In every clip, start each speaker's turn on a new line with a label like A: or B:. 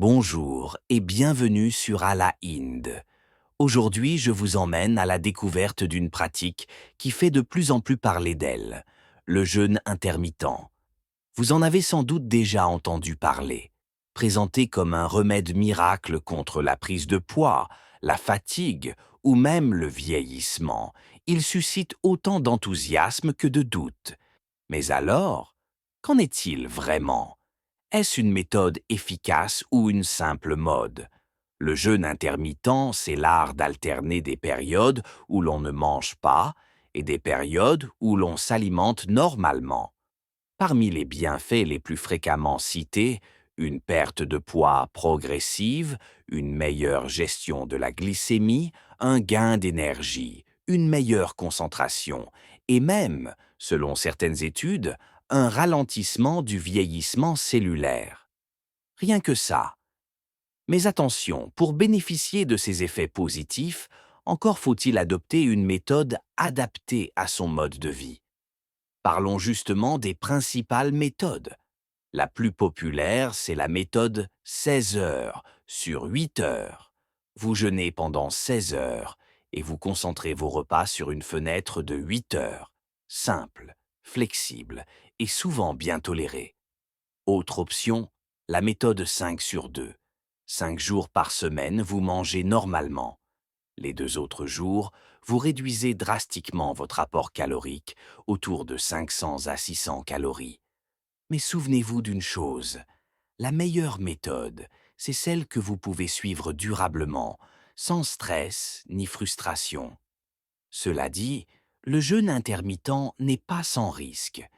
A: Bonjour et bienvenue sur Allah Hind. Aujourd'hui, je vous emmène à la découverte d'une pratique qui fait de plus en plus parler d'elle, le jeûne intermittent. Vous en avez sans doute déjà entendu parler. Présenté comme un remède miracle contre la prise de poids, la fatigue ou même le vieillissement, il suscite autant d'enthousiasme que de doutes. Mais alors, qu'en est-il vraiment? Est-ce une méthode efficace ou une simple mode? Le jeûne intermittent, c'est l'art d'alterner des périodes où l'on ne mange pas et des périodes où l'on s'alimente normalement. Parmi les bienfaits les plus fréquemment cités, une perte de poids progressive, une meilleure gestion de la glycémie, un gain d'énergie, une meilleure concentration et même, selon certaines études, un ralentissement du vieillissement cellulaire. Rien que ça. Mais attention, pour bénéficier de ces effets positifs, encore faut-il adopter une méthode adaptée à son mode de vie. Parlons justement des principales méthodes. La plus populaire, c'est la méthode 16 heures sur 8 heures. Vous jeûnez pendant 16 heures et vous concentrez vos repas sur une fenêtre de 8 heures. Simple, flexible et souvent bien tolérée. Autre option, la méthode 5 sur 2. 5 jours par semaine, vous mangez normalement. Les 2 autres jours, vous réduisez drastiquement votre apport calorique, autour de 500 à 600 calories. Mais souvenez-vous d'une chose, la meilleure méthode, c'est celle que vous pouvez suivre durablement, sans stress ni frustration. Cela dit, le jeûne intermittent n'est pas sans risque.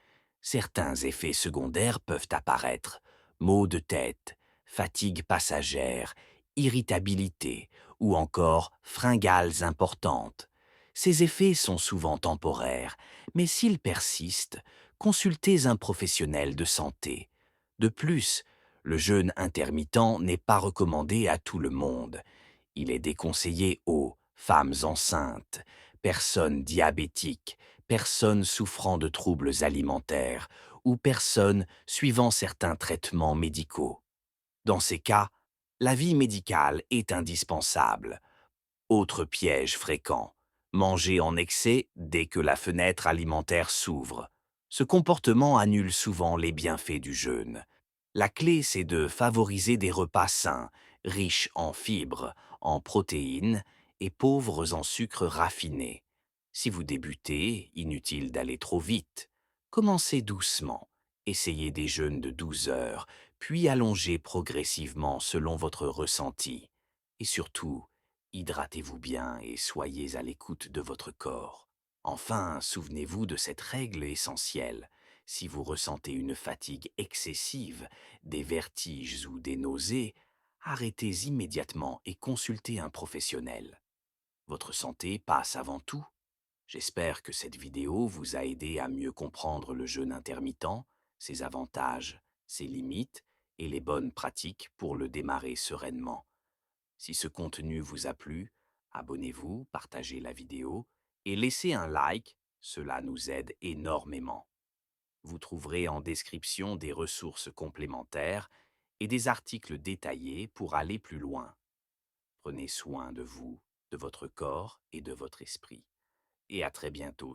A: Certains effets secondaires peuvent apparaître: maux de tête, fatigue passagère, irritabilité ou encore fringales importantes. Ces effets sont souvent temporaires, mais s'ils persistent, consultez un professionnel de santé. De plus, le jeûne intermittent n'est pas recommandé à tout le monde. Il est déconseillé aux femmes enceintes, personnes diabétiques, personnes souffrant de troubles alimentaires ou personnes suivant certains traitements médicaux. Dans ces cas, l'avis médical est indispensable. Autre piège fréquent, manger en excès dès que la fenêtre alimentaire s'ouvre. Ce comportement annule souvent les bienfaits du jeûne. La clé, c'est de favoriser des repas sains, riches en fibres, en protéines et pauvres en sucres raffinés. Si vous débutez, inutile d'aller trop vite. Commencez doucement. Essayez des jeûnes de 12 heures, puis allongez progressivement selon votre ressenti. Et surtout, hydratez-vous bien et soyez à l'écoute de votre corps. Enfin, souvenez-vous de cette règle essentielle. Si vous ressentez une fatigue excessive, des vertiges ou des nausées, arrêtez immédiatement et consultez un professionnel. Votre santé passe avant tout. J'espère que cette vidéo vous a aidé à mieux comprendre le jeûne intermittent, ses avantages, ses limites et les bonnes pratiques pour le démarrer sereinement. Si ce contenu vous a plu, abonnez-vous, partagez la vidéo et laissez un like, cela nous aide énormément. Vous trouverez en description des ressources complémentaires et des articles détaillés pour aller plus loin. Prenez soin de vous, de votre corps et de votre esprit. Et à très bientôt.